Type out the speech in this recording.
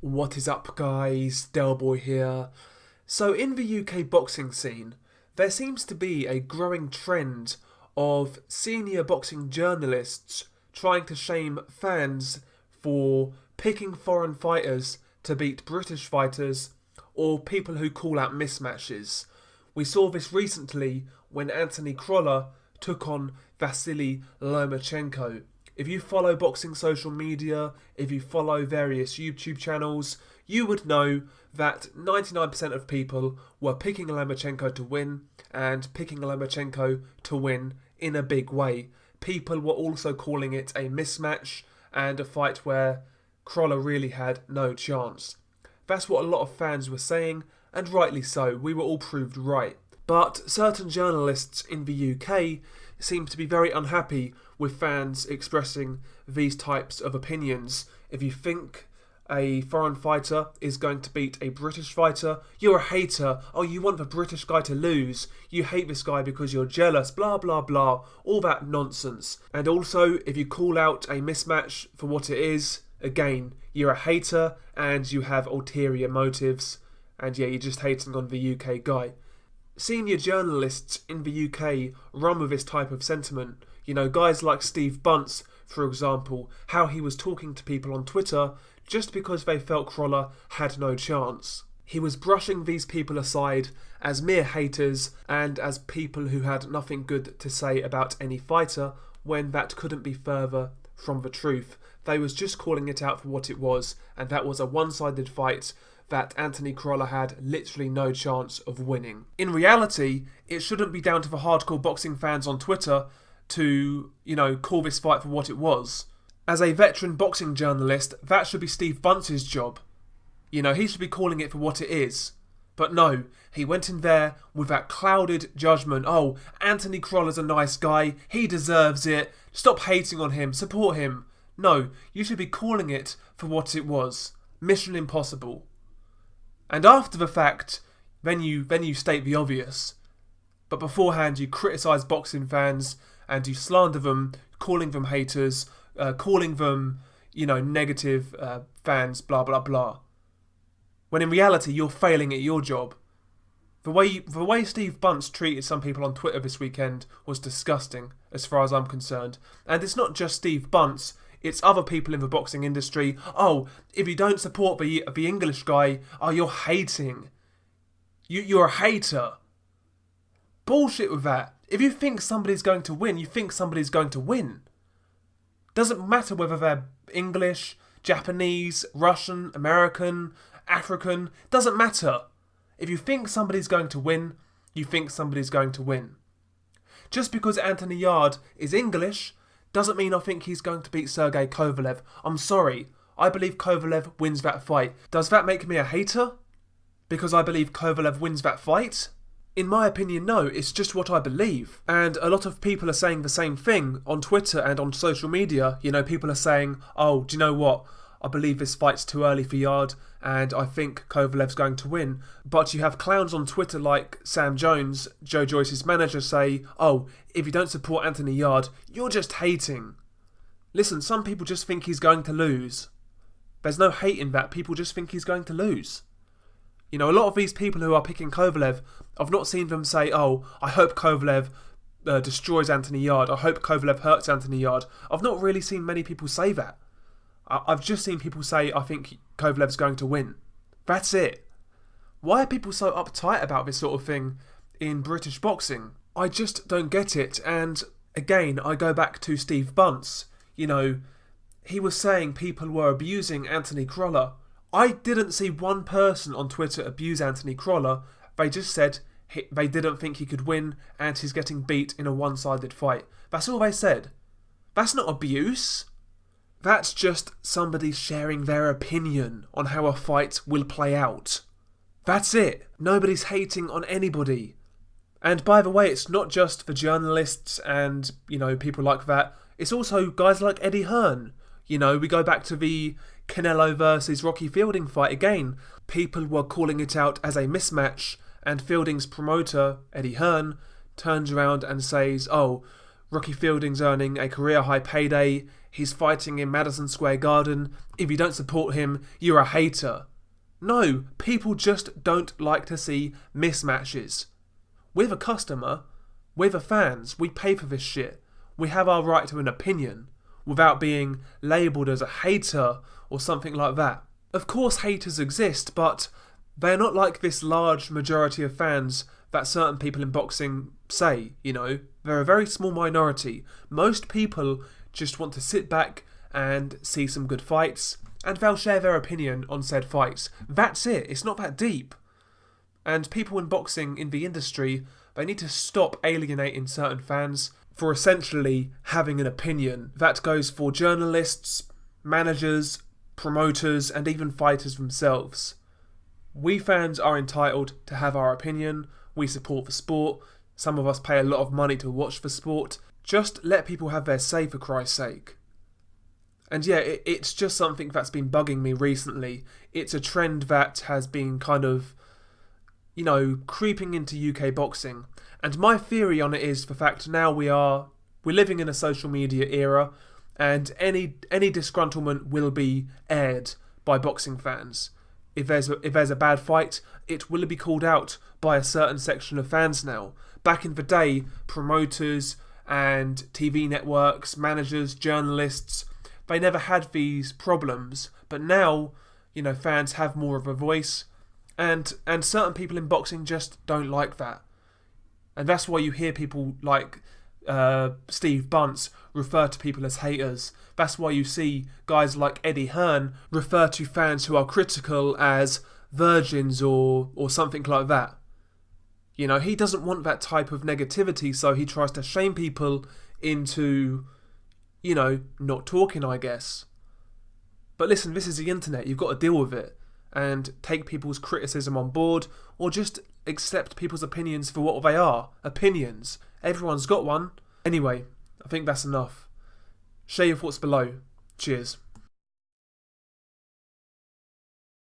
What is up, guys? Delboy here. So in the UK boxing scene, there seems to be a growing trend of senior boxing journalists trying to shame fans for picking foreign fighters to beat British fighters or people who call out mismatches. We saw this recently when Anthony Crolla took on Vasily Lomachenko. If you follow boxing social media, if you follow various YouTube channels, you would know that 99% of people were picking Lomachenko to win and picking Lomachenko to win in a big way. People were also calling it a mismatch and a fight where Crolla really had no chance. That's what a lot of fans were saying, and rightly so. We were all proved right. But certain journalists in the UK seem to be very unhappy with fans expressing these types of opinions. If you think a foreign fighter is going to beat a British fighter, you're a hater. Oh, you want the British guy to lose. You hate this guy because you're jealous, blah, blah, blah. All that nonsense. And also, if you call out a mismatch for what it is, again, you're a hater and you have ulterior motives. And yeah, you're just hating on the UK guy. Senior journalists in the UK run with this type of sentiment. You know, guys like Steve Bunce, for example, how he was talking to people on Twitter just because they felt Crolla had no chance. He was brushing these people aside as mere haters and as people who had nothing good to say about any fighter when that couldn't be further from the truth. They was just calling it out for what it was, and that was a one-sided fight that Anthony Crolla had literally no chance of winning. In reality, it shouldn't be down to the hardcore boxing fans on Twitter to, call this fight for what it was. As a veteran boxing journalist, that should be Steve Bunce's job. He should be calling it for what it is. But no, he went in there with that clouded judgment. Oh, Anthony Crolla's a nice guy, he deserves it, stop hating on him, support him. No, you should be calling it for what it was. Mission Impossible. And after the fact, then you state the obvious. But beforehand, you criticise boxing fans and you slander them, calling them haters, calling them, negative fans, blah, blah, blah. When in reality, you're failing at your job. The way Steve Bunce treated some people on Twitter this weekend was disgusting, as far as I'm concerned. And it's not just Steve Bunce. It's other people in the boxing industry. Oh, if you don't support the English guy, oh, you're hating. You're a hater. Bullshit with that. If you think somebody's going to win, you think somebody's going to win. Doesn't matter whether they're English, Japanese, Russian, American, African. Doesn't matter. If you think somebody's going to win, you think somebody's going to win. Just because Anthony Yarde is English doesn't mean I think he's going to beat Sergey Kovalev. I'm sorry. I believe Kovalev wins that fight. Does that make me a hater? Because I believe Kovalev wins that fight? In my opinion, no. It's just what I believe. And a lot of people are saying the same thing on Twitter and on social media. People are saying, oh, do you know what? I believe this fight's too early for Yarde and I think Kovalev's going to win. But you have clowns on Twitter like Sam Jones, Joe Joyce's manager, say, oh, if you don't support Anthony Yarde, you're just hating. Listen, some people just think he's going to lose. There's no hate in that. People just think he's going to lose. A lot of these people who are picking Kovalev, I've not seen them say, oh, I hope Kovalev destroys Anthony Yarde. I hope Kovalev hurts Anthony Yarde. I've not really seen many people say that. I've just seen people say, I think Kovalev's going to win. That's it. Why are people so uptight about this sort of thing in British boxing? I just don't get it. And again, I go back to Steve Bunce. He was saying people were abusing Anthony Crolla. I didn't see one person on Twitter abuse Anthony Crolla. They just said they didn't think he could win and he's getting beat in a one-sided fight. That's all they said. That's not abuse. That's just somebody sharing their opinion on how a fight will play out. That's it. Nobody's hating on anybody. And by the way, it's not just for journalists and, people like that. It's also guys like Eddie Hearn. We go back to the Canelo versus Rocky Fielding fight again. People were calling it out as a mismatch, and Fielding's promoter, Eddie Hearn, turns around and says, oh, Rocky Fielding's earning a career high payday. he's fighting in Madison Square Garden. If you don't support him, you're a hater. No, people just don't like to see mismatches. We're the customer, we're the fans, we pay for this shit. We have our right to an opinion without being labelled as a hater or something like that. Of course haters exist, but they're not like this large majority of fans that certain people in boxing say, you know. They're a very small minority. Most people just want to sit back and see some good fights, and they'll share their opinion on said fights. That's it. It's not that deep. And people in boxing, in the industry, they need to stop alienating certain fans for essentially having an opinion. That goes for journalists, managers, promoters, and even fighters themselves. We fans are entitled to have our opinion. We support the sport. Some of us pay a lot of money to watch the sport. Just let people have their say, for Christ's sake. And yeah, it's just something that's been bugging me recently. It's a trend that has been kind of, you know, creeping into UK boxing. And my theory on it is the fact now we're living in a social media era, and any disgruntlement will be aired by boxing fans. If there's a bad fight, it will be called out by a certain section of fans now. Back in the day, promoters and TV networks, managers, journalists, they never had these problems. But now, you know, fans have more of a voice, and certain people in boxing just don't like that. And that's why you hear people like Steve Bunce refer to people as haters. That's why you see guys like Eddie Hearn refer to fans who are critical as virgins or something like that. You know, he doesn't want that type of negativity, so he tries to shame people into, you know, not talking, I guess. But listen, this is the internet, you've got to deal with it and take people's criticism on board, or just accept people's opinions for what they are. Opinions. Everyone's got one. Anyway, I think that's enough. Share your thoughts below. Cheers.